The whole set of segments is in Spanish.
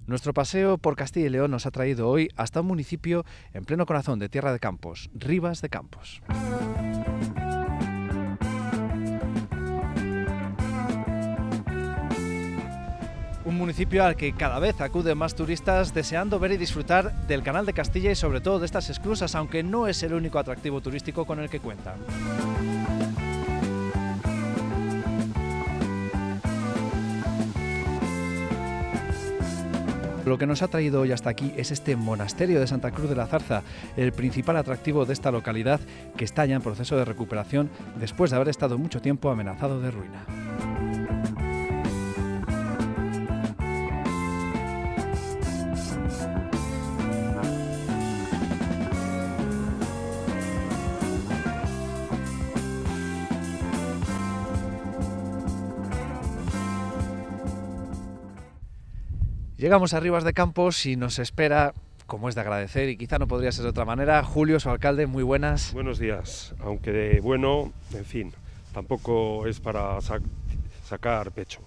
Nuestro paseo por Castilla y León nos ha traído hoy hasta un municipio en pleno corazón de Tierra de Campos, Ribas de Campos. Un municipio al que cada vez acuden más turistas deseando ver y disfrutar del Canal de Castilla y sobre todo de estas esclusas, aunque no es el único atractivo turístico con el que cuentan. Lo que nos ha traído hoy hasta aquí es este monasterio de Santa Cruz de la Zarza, el principal atractivo de esta localidad que está ya en proceso de recuperación después de haber estado mucho tiempo amenazado de ruina. Llegamos a Ribas de Campos y nos espera, como es de agradecer, y quizá no podría ser de otra manera, Julio, su alcalde. Muy buenas. Buenos días, aunque de bueno, en fin, tampoco es para sacar pecho.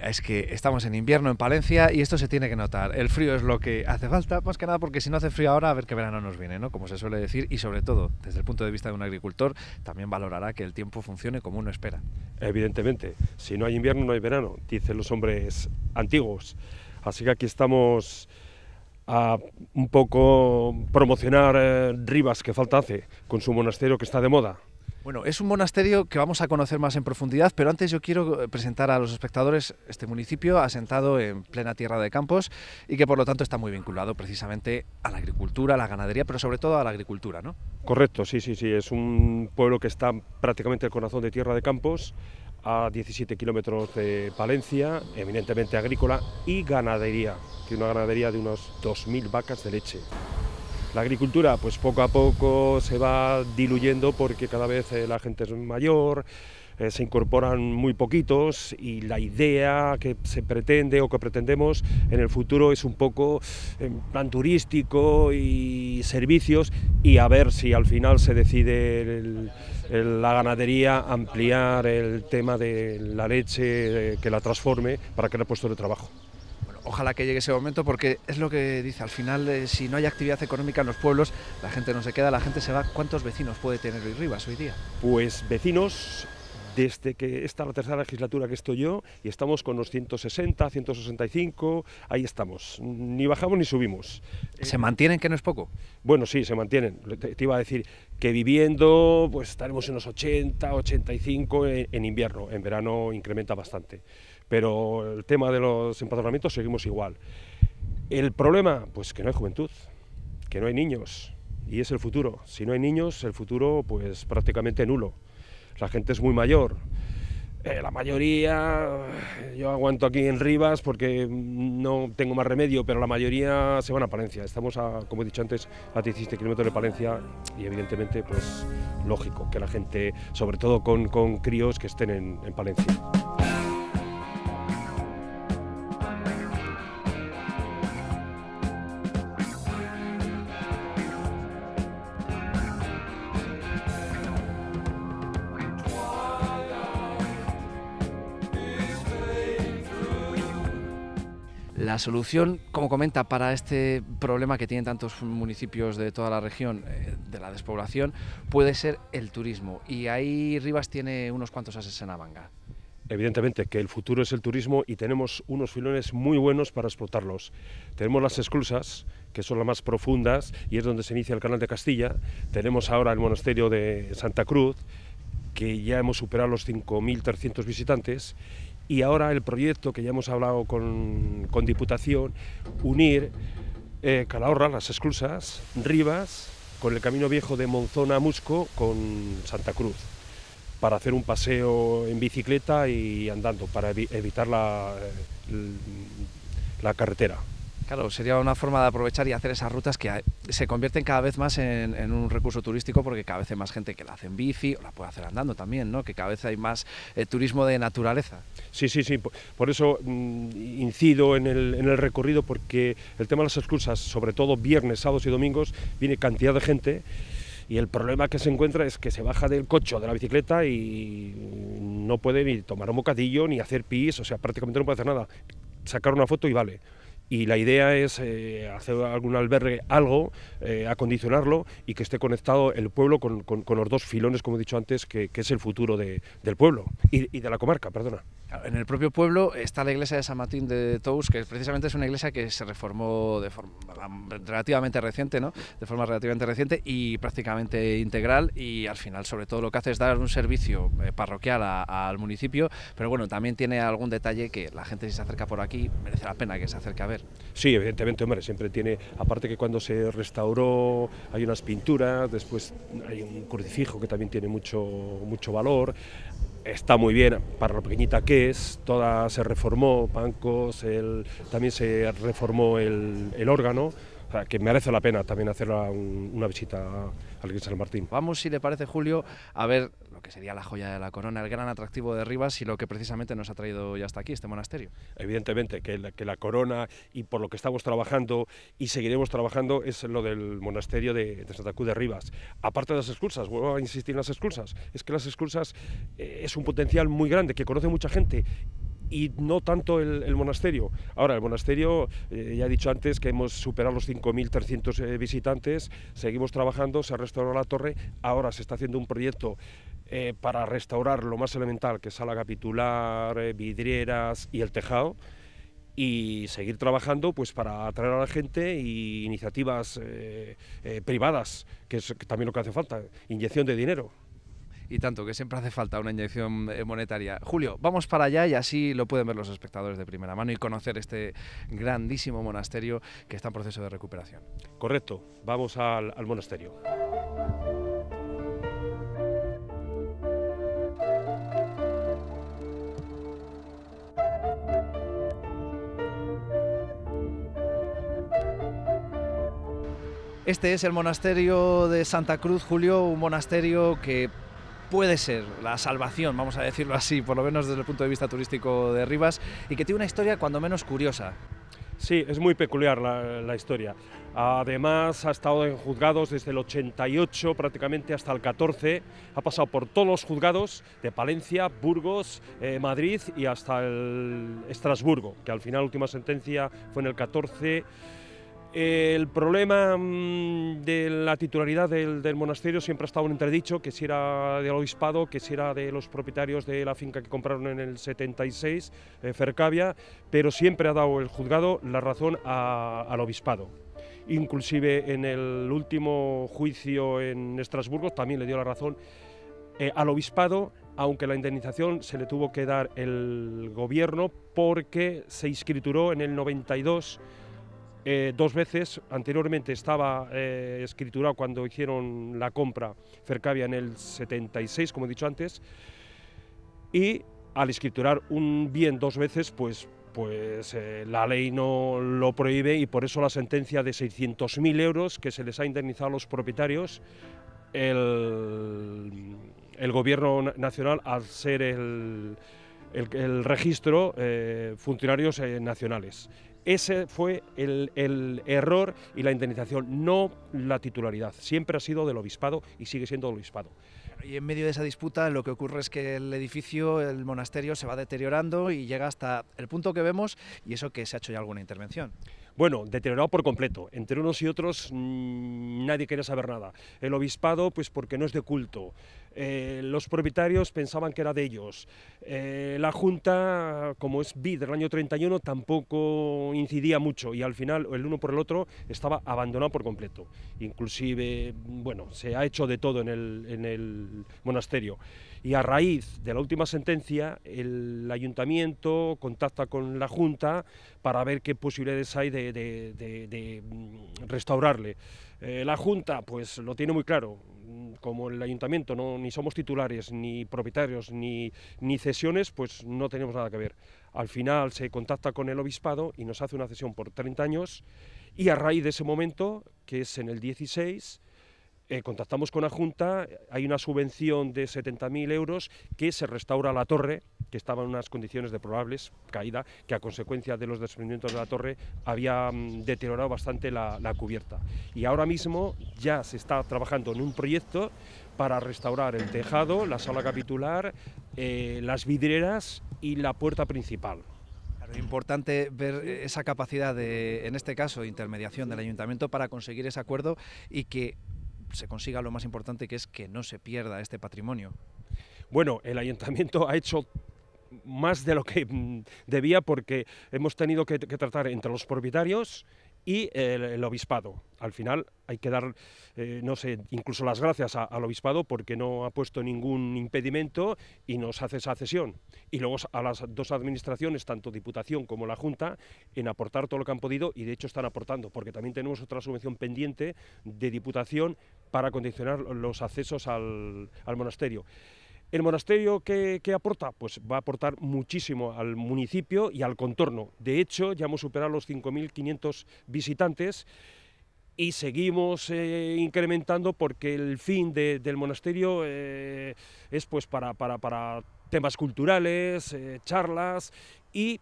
Es que estamos en invierno en Palencia y esto se tiene que notar. El frío es lo que hace falta, más que nada porque si no hace frío ahora, a ver qué verano nos viene, ¿no? Como se suele decir, y sobre todo, desde el punto de vista de un agricultor, también valorará que el tiempo funcione como uno espera. Evidentemente, si no hay invierno no hay verano, dicen los hombres antiguos. Así que aquí estamos a un poco promocionar Ribas, que falta hace, con su monasterio que está de moda. Bueno, es un monasterio que vamos a conocer más en profundidad, pero antes yo quiero presentar a los espectadores este municipio asentado en plena Tierra de Campos y que por lo tanto está muy vinculado precisamente a la agricultura, a la ganadería, pero sobre todo a la agricultura, ¿no? Correcto, sí, es un pueblo que está prácticamente en el corazón de Tierra de Campos, a 17 kilómetros de Palencia, eminentemente agrícola y ganadería. Tiene una ganadería de unos 2.000 vacas de leche. La agricultura, pues poco a poco se va diluyendo porque cada vez la gente es mayor, se incorporan muy poquitos y la idea que se pretende o que pretendemos en el futuro es un poco en plan turístico y servicios, y a ver si al final se decide la ganadería ampliar el tema de la leche, que la transforme para crear puestos de trabajo. Ojalá que llegue ese momento porque es lo que dice, al final si no hay actividad económica en los pueblos, la gente no se queda, la gente se va. ¿Cuántos vecinos puede tener Ribas hoy día? Pues vecinos, desde que esta es la tercera legislatura que estoy yo, y estamos con los 160, 165, ahí estamos, ni bajamos ni subimos. ¿Se mantienen, que no es poco? Bueno, sí, se mantienen. Te iba a decir que viviendo, pues estaremos en los 80, 85 en invierno, en verano incrementa bastante. Pero el tema de los empadronamientos seguimos igual. El problema, pues que no hay juventud, que no hay niños, y es el futuro. Si no hay niños, el futuro pues prácticamente nulo. La gente es muy mayor. La mayoría, yo aguanto aquí en Ribas porque no tengo más remedio, pero la mayoría se van a Palencia. Estamos, como he dicho antes, a 17 kilómetros de Palencia y evidentemente, pues lógico que la gente, sobre todo con críos, que estén en Palencia. La solución, como comenta, para este problema que tienen tantos municipios de toda la región de la despoblación, puede ser el turismo. Y ahí Ribas tiene unos cuantos ases en la manga. Evidentemente que el futuro es el turismo y tenemos unos filones muy buenos para explotarlos. Tenemos las esclusas, que son las más profundas y es donde se inicia el Canal de Castilla. Tenemos ahora el monasterio de Santa Cruz, que ya hemos superado los 5.300 visitantes. Y ahora el proyecto que ya hemos hablado con Diputación, unir Calahorra, las esclusas, Ribas, con el camino viejo de Monzón a Musco, con Santa Cruz, para hacer un paseo en bicicleta y andando, para evitar la carretera. Claro, sería una forma de aprovechar y hacer esas rutas que se convierten cada vez más en un recurso turístico, porque cada vez hay más gente que la hace en bici, o la puede hacer andando también, ¿no? Que cada vez hay más turismo de naturaleza. Sí, por eso incido en el recorrido, porque el tema de las esclusas, sobre todo viernes, sábados y domingos, viene cantidad de gente. Y el problema que se encuentra es que se baja del coche o de la bicicleta y no puede ni tomar un bocadillo ni hacer pis, o sea, prácticamente no puede hacer nada. Sacar una foto y vale. y la idea es hacer algún albergue, algo, acondicionarlo y que esté conectado el pueblo con los dos filones, como he dicho antes, que es el futuro del pueblo y de la comarca, perdona. En el propio pueblo está la iglesia de San Martín de Tous, que precisamente es una iglesia que se reformó de forma relativamente reciente, ¿no? De forma relativamente reciente y prácticamente integral, y al final sobre todo lo que hace es dar un servicio parroquial al municipio, pero bueno, también tiene algún detalle que la gente, si se acerca por aquí, merece la pena que se acerque a ver. Sí, evidentemente, hombre, siempre tiene, aparte que cuando se restauró hay unas pinturas, después hay un crucifijo que también tiene mucho valor. Está muy bien para lo pequeñita que es, toda se reformó, bancos, también se reformó el órgano, o sea, que merece la pena también hacer una visita a la iglesia de San Martín. Vamos, si le parece, Julio, a ver lo que sería la joya de la corona, el gran atractivo de Rivas y lo que precisamente nos ha traído ya hasta aquí, este monasterio. Evidentemente que la corona, y por lo que estamos trabajando y seguiremos trabajando, es lo del monasterio de Santa Cruz de Rivas. Aparte de las esclusas, vuelvo a insistir en las esclusas, es que las esclusas es un potencial muy grande que conoce mucha gente, y no tanto el monasterio. Ahora, el monasterio, ya he dicho antes que hemos superado los 5.300 visitantes, seguimos trabajando, se ha restaurado la torre, ahora se está haciendo un proyecto para restaurar lo más elemental, que es sala capitular, vidrieras y el tejado, y seguir trabajando pues para atraer a la gente y iniciativas privadas, que es también lo que hace falta, inyección de dinero. Y tanto, que siempre hace falta una inyección monetaria. Julio, vamos para allá y así lo pueden ver los espectadores de primera mano y conocer este grandísimo monasterio que está en proceso de recuperación. Correcto, vamos al monasterio. Este es el monasterio de Santa Cruz, Julio, un monasterio que puede ser la salvación, vamos a decirlo así, por lo menos desde el punto de vista turístico de Rivas, y que tiene una historia cuando menos curiosa. Sí, es muy peculiar la historia. Además, ha estado en juzgados desde el 88 prácticamente hasta el 14. Ha pasado por todos los juzgados de Palencia, Burgos, Madrid y hasta el Estrasburgo, que al final la última sentencia fue en el 14. El problema de la titularidad del monasterio siempre ha estado en entredicho, que si era del obispado, que si era de los propietarios de la finca que compraron en el 76, Fercavia, pero siempre ha dado el juzgado la razón al obispado. Inclusive en el último juicio en Estrasburgo también le dio la razón al obispado, aunque la indemnización se le tuvo que dar el gobierno porque se escrituró en el 92 dos veces. Anteriormente estaba escriturado cuando hicieron la compra Fercavia en el 76, como he dicho antes, y al escriturar un bien dos veces, pues la ley no lo prohíbe, y por eso la sentencia de 600.000 euros que se les ha indemnizado a los propietarios, el gobierno nacional, al ser el registro funcionarios nacionales. Ese fue el error, y la indemnización, no la titularidad. Siempre ha sido del obispado y sigue siendo del obispado. Y en medio de esa disputa lo que ocurre es que el edificio, el monasterio, se va deteriorando y llega hasta el punto que vemos, y eso que se ha hecho ya alguna intervención. Bueno, deteriorado por completo. Entre unos y otros nadie quería saber nada. El obispado, pues porque no es de culto. Los propietarios pensaban que era de ellos. La Junta, como es BID del año 31, tampoco incidía mucho, y al final el uno por el otro estaba abandonado por completo. Inclusive, bueno, se ha hecho de todo en el monasterio. Y a raíz de la última sentencia, el ayuntamiento contacta con la Junta para ver qué posibilidades hay de restaurarle. La Junta pues lo tiene muy claro. Como el ayuntamiento ni somos titulares, ni propietarios, ni cesiones, pues no tenemos nada que ver. Al final se contacta con el obispado y nos hace una cesión por 30 años, y a raíz de ese momento, que es en el 16, contactamos con la Junta, hay una subvención de 70.000 euros que se restaura la torre, que estaba en unas condiciones deplorables, caída, que a consecuencia de los desprendimientos de la torre había deteriorado bastante la cubierta. Y ahora mismo ya se está trabajando en un proyecto para restaurar el tejado, la sala capitular, las vidrieras y la puerta principal. Importante ver esa capacidad de, en este caso, intermediación del ayuntamiento para conseguir ese acuerdo y que se consiga lo más importante, que es que no se pierda este patrimonio. Bueno, el ayuntamiento ha hecho más de lo que debía, porque hemos tenido que tratar entre los propietarios y el obispado. Al final hay que dar, no sé, incluso las gracias al obispado, porque no ha puesto ningún impedimento y nos hace esa cesión. Y luego a las dos administraciones, tanto Diputación como la Junta, en aportar todo lo que han podido, y de hecho están aportando, porque también tenemos otra subvención pendiente de Diputación para condicionar los accesos al monasterio. ¿El monasterio qué aporta? Pues va a aportar muchísimo al municipio y al contorno. De hecho, ya hemos superado los 5.500 visitantes y seguimos incrementando, porque el fin del monasterio es pues para temas culturales, charlas, y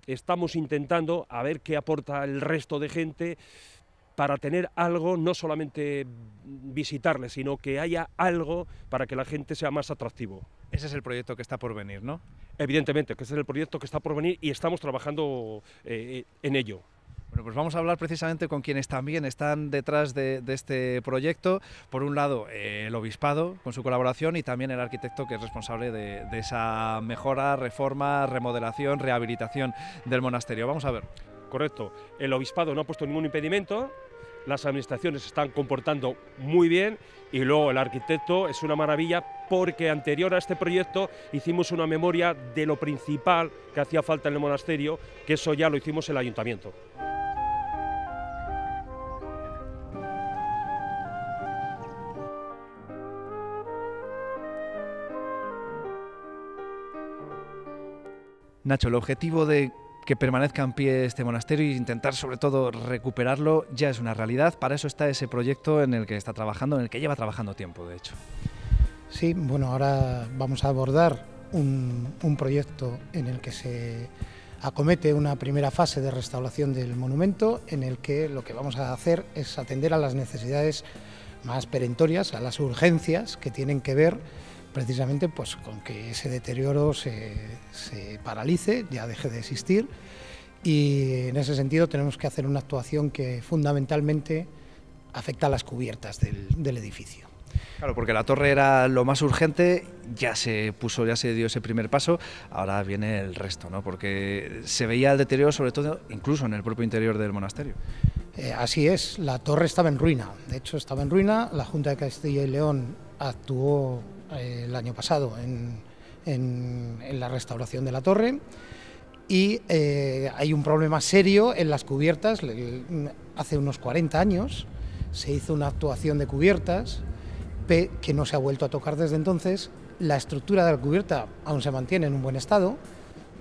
estamos intentando a ver qué aporta el resto de gente, para tener algo, no solamente visitarle, sino que haya algo para que la gente sea más atractivo. Ese es el proyecto que está por venir, ¿no? Evidentemente, que ese es el proyecto que está por venir y estamos trabajando en ello. Bueno, pues vamos a hablar precisamente con quienes también están detrás de este proyecto. Por un lado, el obispado, con su colaboración, y también el arquitecto, que es responsable de esa mejora, reforma, remodelación, rehabilitación del monasterio. Vamos a ver. Correcto, el obispado no ha puesto ningún impedimento, las administraciones se están comportando muy bien, y luego el arquitecto es una maravilla, porque anterior a este proyecto hicimos una memoria de lo principal que hacía falta en el monasterio, que eso ya lo hicimos en el ayuntamiento. Nacho, el objetivo de que permanezca en pie este monasterio e intentar sobre todo recuperarlo ya es una realidad. Para eso está ese proyecto en el que está trabajando, en el que lleva trabajando tiempo, de hecho. Sí, bueno, ahora vamos a abordar un proyecto en el que se acomete una primera fase de restauración del monumento, en el que lo que vamos a hacer es atender a las necesidades más perentorias, a las urgencias que tienen que ver precisamente pues con que ese deterioro se paralice, ya deje de existir, y en ese sentido tenemos que hacer una actuación que fundamentalmente afecta a las cubiertas del edificio. Claro, porque la torre era lo más urgente, ya se dio ese primer paso, ahora viene el resto, ¿no? Porque se veía el deterioro sobre todo incluso en el propio interior del monasterio. Así es, la torre estaba en ruina, de hecho estaba en ruina. La Junta de Castilla y León actuó el año pasado en la restauración de la torre, y hay un problema serio en las cubiertas. Hace unos 40 años se hizo una actuación de cubiertas que no se ha vuelto a tocar desde entonces. La estructura de la cubierta aún se mantiene en un buen estado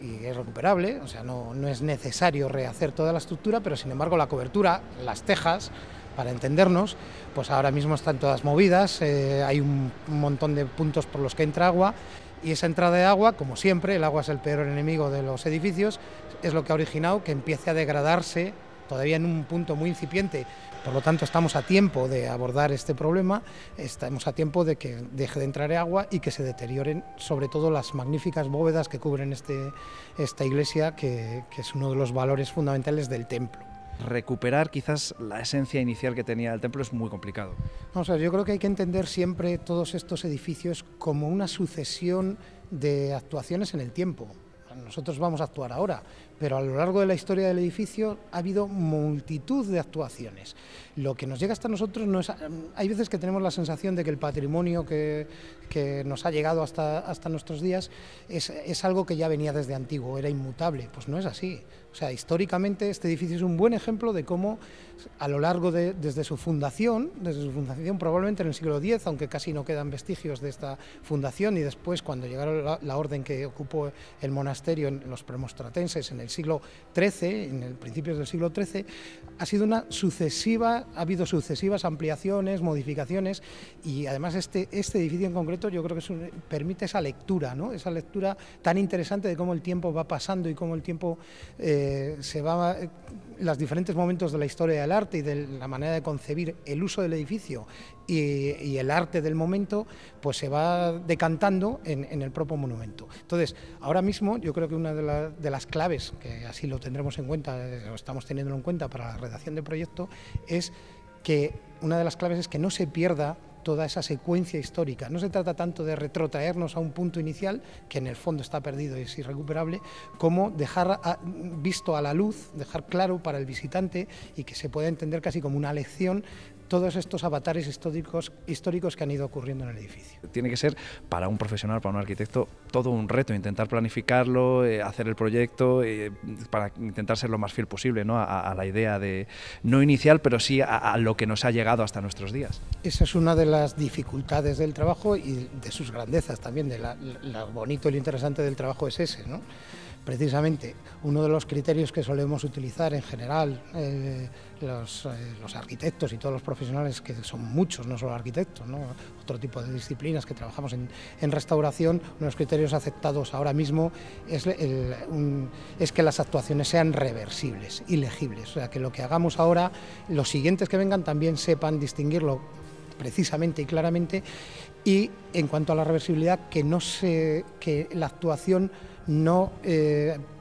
y es recuperable, o sea, no es necesario rehacer toda la estructura, pero sin embargo la cobertura, las tejas, para entendernos, pues ahora mismo están todas movidas, hay un montón de puntos por los que entra agua, y esa entrada de agua, como siempre, el agua es el peor enemigo de los edificios, es lo que ha originado que empiece a degradarse todavía en un punto muy incipiente. Por lo tanto, estamos a tiempo de abordar este problema, estamos a tiempo de que deje de entrar agua y que se deterioren sobre todo las magníficas bóvedas que cubren esta iglesia, que es uno de los valores fundamentales del templo. Recuperar quizás la esencia inicial que tenía el templo es muy complicado. Vamos a ver, yo creo que hay que entender siempre todos estos edificios como una sucesión de actuaciones en el tiempo. Nosotros vamos a actuar ahora, pero a lo largo de la historia del edificio ha habido multitud de actuaciones. Lo que nos llega hasta nosotros no es... Hay veces que tenemos la sensación de que el patrimonio que nos ha llegado hasta nuestros días es algo que ya venía desde antiguo, era inmutable. Pues no es así. O sea, históricamente este edificio es un buen ejemplo de cómo a lo largo desde su fundación probablemente en el siglo X, aunque casi no quedan vestigios de esta fundación, y después cuando llegaron la orden que ocupó el monasterio en los premonstratenses en el siglo XIII, en el principios del siglo XIII, ha habido sucesivas ampliaciones, modificaciones, y además este edificio en concreto yo creo que permite esa lectura, ¿no? Esa lectura tan interesante de cómo el tiempo va pasando y cómo el tiempo se va los diferentes momentos de la historia del arte y de la manera de concebir el uso del edificio y el arte del momento, pues se va decantando en el propio monumento. Entonces, ahora mismo yo creo que una de las claves, que así lo tendremos en cuenta, o estamos teniéndolo en cuenta para la redacción del proyecto, es que una de las claves es que no se pierda toda esa secuencia histórica. No se trata tanto de retrotraernos a un punto inicial, que en el fondo está perdido y es irrecuperable, como dejar visto a la luz, dejar claro para el visitante y que se pueda entender casi como una lección todos estos avatares históricos que han ido ocurriendo en el edificio. Tiene que ser para un profesional, para un arquitecto, todo un reto, intentar planificarlo, hacer el proyecto, para intentar ser lo más fiel posible, ¿no? a la idea de, no inicial, pero sí a lo que nos ha llegado hasta nuestros días. Esa es una de las dificultades del trabajo y de sus grandezas también, de lo bonito y lo interesante del trabajo es ese, ¿no? Precisamente, uno de los criterios que solemos utilizar en general los arquitectos y todos los profesionales, que son muchos, no solo arquitectos, ¿no? Otro tipo de disciplinas que trabajamos en restauración, uno de los criterios aceptados ahora mismo es que las actuaciones sean reversibles y legibles, o sea, que lo que hagamos ahora, los siguientes que vengan también sepan distinguirlo precisamente y claramente, y en cuanto a la reversibilidad, que la actuación no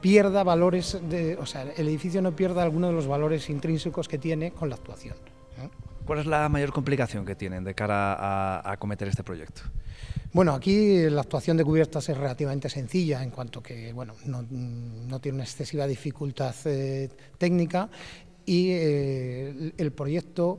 pierda valores, o sea, el edificio no pierda alguno de los valores intrínsecos que tiene con la actuación, ¿no? ¿Cuál es la mayor complicación que tienen de cara a acometer este proyecto? Bueno, aquí la actuación de cubiertas es relativamente sencilla, en cuanto que bueno, no tiene una excesiva dificultad técnica, y el proyecto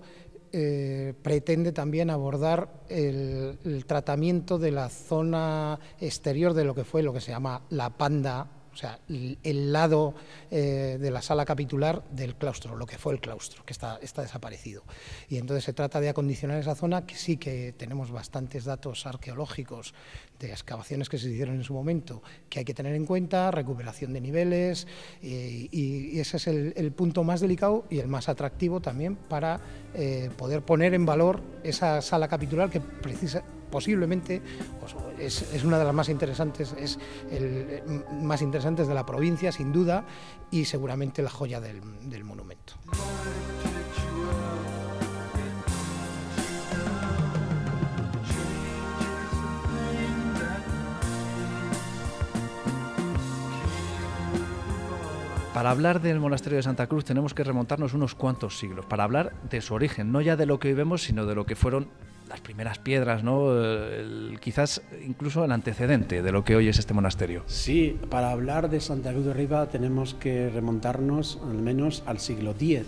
pretende también abordar el tratamiento de la zona exterior de lo que se llama la panda, o sea, el lado de la sala capitular del claustro, lo que fue el claustro, que está desaparecido. Y entonces se trata de acondicionar esa zona, que sí que tenemos bastantes datos arqueológicos de excavaciones que se hicieron en su momento, que hay que tener en cuenta, recuperación de niveles, y ese es el punto más delicado y el más atractivo también para poder poner en valor esa sala capitular que posiblemente es una de las más interesantes, más interesantes de la provincia, sin duda, y seguramente la joya del monumento. Para hablar del monasterio de Santa Cruz tenemos que remontarnos unos cuantos siglos, para hablar de su origen, no ya de lo que hoy vemos, sino de lo que fueron las primeras piedras, ¿no? Quizás incluso el antecedente de lo que hoy es este monasterio. Sí, para hablar de Santa Cruz de Riba tenemos que remontarnos al menos al siglo X,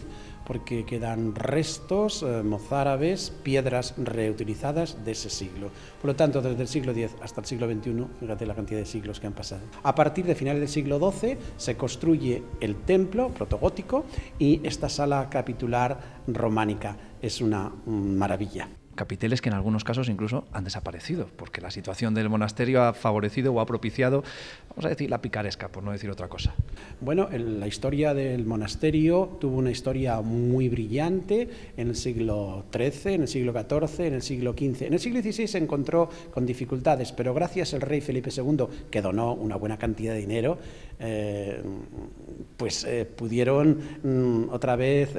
porque quedan restos mozárabes, piedras reutilizadas de ese siglo. Por lo tanto, desde el siglo X hasta el siglo XXI, fíjate la cantidad de siglos que han pasado. A partir de finales del siglo XII se construye el templo protogótico y esta sala capitular románica. Es una maravilla. Capiteles que en algunos casos incluso han desaparecido, porque la situación del monasterio ha favorecido o ha propiciado, vamos a decir, la picaresca, por no decir otra cosa. Bueno, la historia del monasterio tuvo una historia muy brillante en el siglo XIII, en el siglo XIV, en el siglo XV. En el siglo XVI se encontró con dificultades, pero gracias al rey Felipe II, que donó una buena cantidad de dinero, pudieron otra vez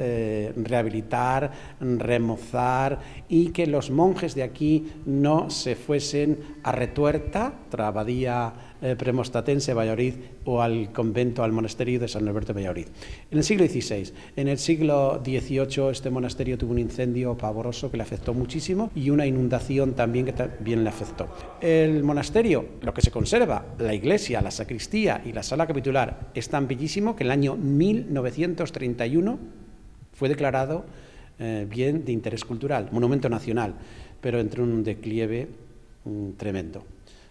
rehabilitar, remozar, y que los monjes de aquí no se fuesen a Retuerta, Trabadía premostatense, Valladolid, o al convento, al monasterio de San Alberto de Valladolid. En el siglo XVI, en el siglo XVIII, este monasterio tuvo un incendio pavoroso que le afectó muchísimo y una inundación también que también le afectó. El monasterio, lo que se conserva, la iglesia, la sacristía y la sala capitular, es tan bellísimo que en el año 1931 fue declarado bien de interés cultural, monumento nacional, pero entró en un declive tremendo.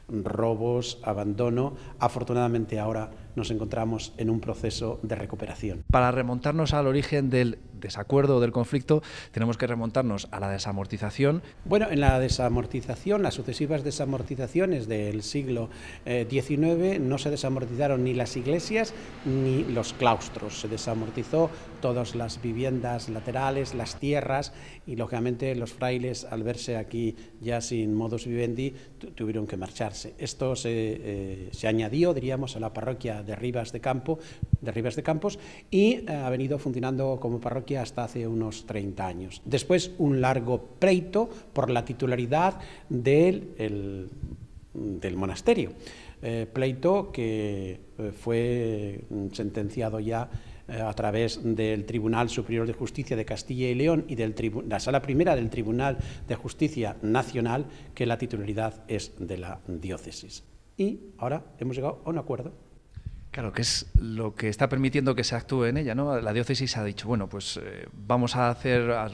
Robos, abandono. Afortunadamente ahora nos encontramos en un proceso de recuperación. Para remontarnos al origen del desacuerdo o del conflicto, tenemos que remontarnos a la desamortización. Bueno, en la desamortización, las sucesivas desamortizaciones del siglo XIX, no se desamortizaron ni las iglesias ni los claustros. Se desamortizó todas las viviendas laterales, las tierras, y lógicamente los frailes, al verse aquí ya sin modus vivendi, tuvieron que marcharse. Esto se añadió, diríamos, a la parroquia de Ribas de Campos, y ha venido funcionando como parroquia hasta hace unos 30 años. Después, un largo pleito por la titularidad del monasterio, pleito que fue sentenciado ya a través del Tribunal Superior de Justicia de Castilla y León y de la Sala Primera del Tribunal de Justicia Nacional, que la titularidad es de la diócesis. Y ahora hemos llegado a un acuerdo. Claro, que es lo que está permitiendo que se actúe en ella, ¿no? La diócesis ha dicho, bueno, pues vamos a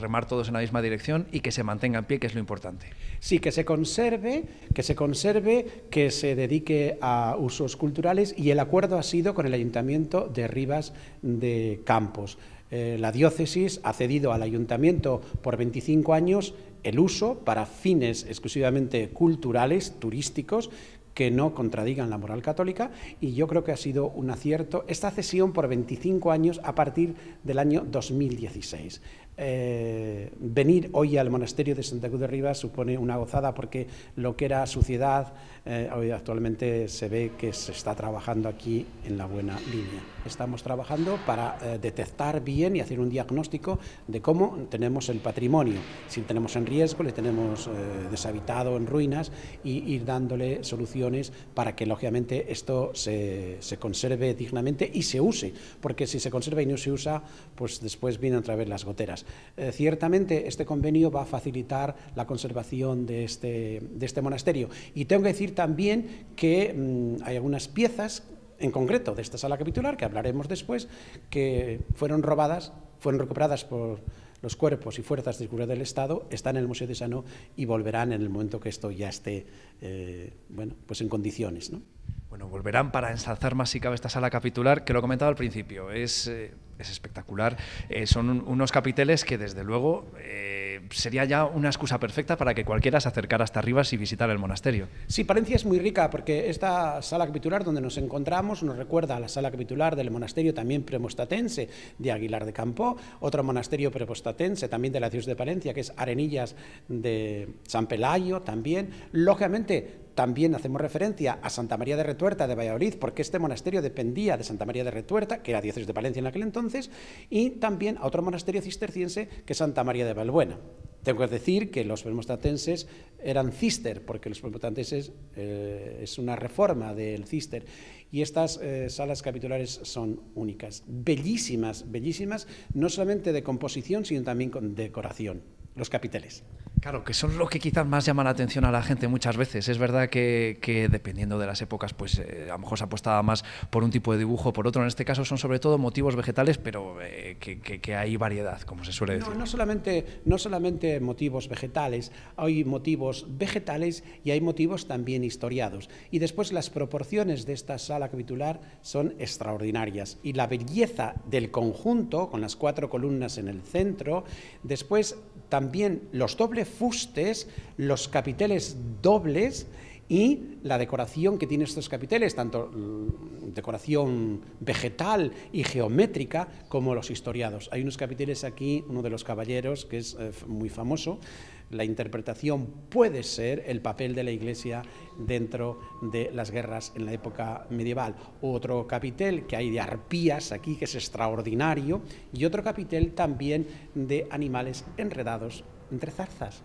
remar todos en la misma dirección y que se mantenga en pie, que es lo importante. Sí, que se conserve, que se dedique a usos culturales, y el acuerdo ha sido con el Ayuntamiento de Ribas de Campos. La diócesis ha cedido al ayuntamiento por 25 años el uso para fines exclusivamente culturales, turísticos, que no contradigan la moral católica, y yo creo que ha sido un acierto esta cesión por 25 años a partir del año 2016. Venir hoy al monasterio de Santa Cruz de Ribas supone una gozada, porque lo que era suciedad, hoy actualmente se ve que se está trabajando aquí en la buena línea. Estamos trabajando para detectar bien y hacer un diagnóstico de cómo tenemos el patrimonio, si tenemos en riesgo, le tenemos deshabitado, en ruinas, y ir dándole soluciones para que lógicamente esto se conserve dignamente y se use, porque si se conserva y no se usa, pues después vienen otra vez las goteras. Ciertamente este convenio va a facilitar la conservación de este monasterio, y tengo que decir también que hay algunas piezas en concreto de esta sala capitular, que hablaremos después, que fueron recuperadas por los cuerpos y fuerzas de seguridad del Estado, están en el Museo Diocesano y volverán en el momento que esto ya esté pues en condiciones, ¿no? Bueno, volverán para ensalzar más si cabe esta sala capitular, que lo comentaba al principio, es espectacular. Son unos capiteles que desde luego sería ya una excusa perfecta para que cualquiera se acercara hasta Ribas y visitara el monasterio. Sí, Palencia es muy rica, porque esta sala capitular donde nos encontramos nos recuerda a la sala capitular del monasterio también premostatense de Aguilar de Campoo, otro monasterio premostatense también de la diócesis de Palencia, que es Arenillas de San Pelayo también. Lógicamente, también hacemos referencia a Santa María de Retuerta de Valladolid, porque este monasterio dependía de Santa María de Retuerta, que era diócesis de Palencia en aquel entonces, y también a otro monasterio cisterciense, que es Santa María de Valbuena. Tengo que decir que los premostatenses eran cister, porque los premostatenses es una reforma del cister, y estas salas capitulares son únicas, bellísimas, bellísimas, no solamente de composición, sino también con decoración, los capiteles. Claro, que son lo que quizás más llama la atención a la gente muchas veces. Es verdad que dependiendo de las épocas, pues a lo mejor se apostaba más por un tipo de dibujo o por otro. En este caso son sobre todo motivos vegetales, pero que hay variedad, como se suele decir. No solamente motivos vegetales, hay motivos vegetales y hay motivos también historiados. Y después las proporciones de esta sala capitular son extraordinarias. Y la belleza del conjunto, con las 4 columnas en el centro, después también los dobles fustes, los capiteles dobles y la decoración que tienen estos capiteles, tanto decoración vegetal y geométrica como los historiados. Hay unos capiteles aquí, uno de los caballeros, que es muy famoso. La interpretación puede ser el papel de la Iglesia dentro de las guerras en la época medieval. Otro capitel que hay de arpías aquí, que es extraordinario, y otro capitel también de animales enredados entre zarzas.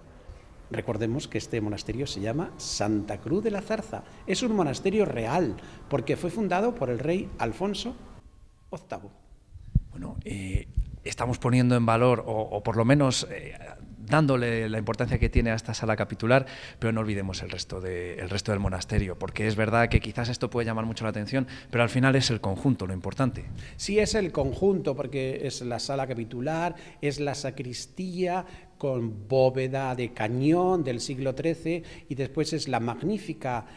Recordemos que este monasterio se llama Santa Cruz de la Zarza. Es un monasterio real, porque fue fundado por el rey Alfonso VIII. Bueno, estamos poniendo en valor, o por lo menos dándole la importancia que tiene a esta sala capitular, pero no olvidemos el resto del monasterio, porque es verdad que quizás esto puede llamar mucho la atención, pero al final es el conjunto lo importante. Sí, es el conjunto, porque es la sala capitular, es la sacristía con bóveda de cañón del siglo XIII, y después es la magnífica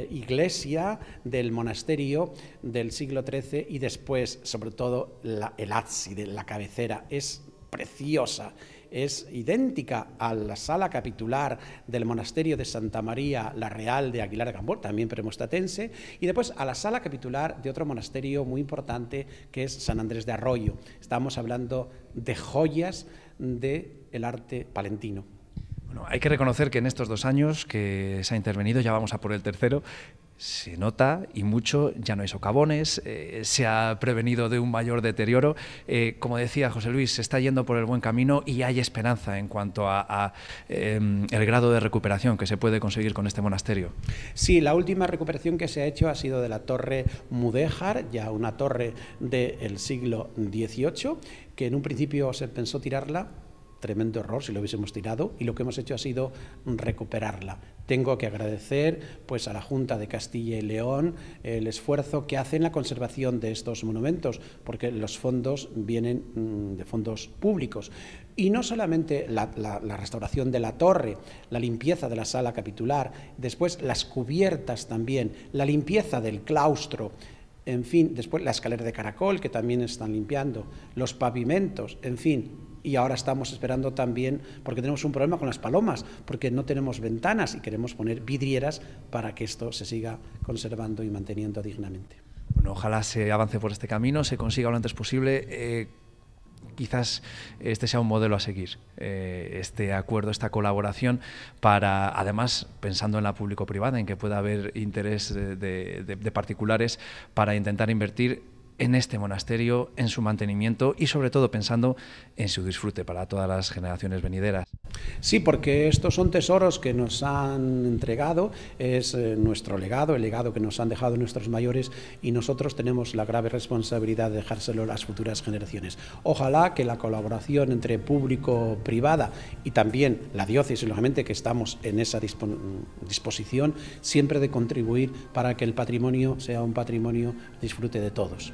iglesia del monasterio del siglo XIII, y después, sobre todo, el ábside, la cabecera, es preciosa. Es idéntica a la sala capitular del monasterio de Santa María la Real de Aguilar de Campoo, también premostatense, y después a la sala capitular de otro monasterio muy importante, que es San Andrés de Arroyo. Estamos hablando de joyas del arte palentino. Bueno, hay que reconocer que en estos 2 años que se ha intervenido, ya vamos a por el tercero, se nota y mucho, ya no hay socavones, se ha prevenido de un mayor deterioro. Como decía José Luis, se está yendo por el buen camino y hay esperanza en cuanto a el grado de recuperación que se puede conseguir con este monasterio. Sí, la última recuperación que se ha hecho ha sido de la torre Mudéjar, ya una torre del siglo XVIII, que en un principio se pensó tirarla. Tremendo error si lo hubiésemos tirado, y lo que hemos hecho ha sido recuperarla. Tengo que agradecer pues a la Junta de Castilla y León el esfuerzo que hace en la conservación de estos monumentos, porque los fondos vienen de fondos públicos. Y no solamente la restauración de la torre, la limpieza de la sala capitular, después las cubiertas también, la limpieza del claustro, en fin, después la escalera de caracol que también están limpiando, los pavimentos, en fin. Y ahora estamos esperando también, porque tenemos un problema con las palomas, porque no tenemos ventanas y queremos poner vidrieras para que esto se siga conservando y manteniendo dignamente. Bueno, ojalá se avance por este camino, se consiga lo antes posible. Quizás este sea un modelo a seguir, este acuerdo, esta colaboración, para, además, pensando en la público-privada, en que pueda haber interés de particulares para intentar invertir en este monasterio, en su mantenimiento y sobre todo pensando en su disfrute para todas las generaciones venideras. Sí, porque estos son tesoros que nos han entregado, es nuestro legado, el legado que nos han dejado nuestros mayores, y nosotros tenemos la grave responsabilidad de dejárselo a las futuras generaciones. Ojalá que la colaboración entre público-privada y también la diócesis, lógicamente que estamos en esa disposición siempre de contribuir para que el patrimonio sea un patrimonio disfrute de todos.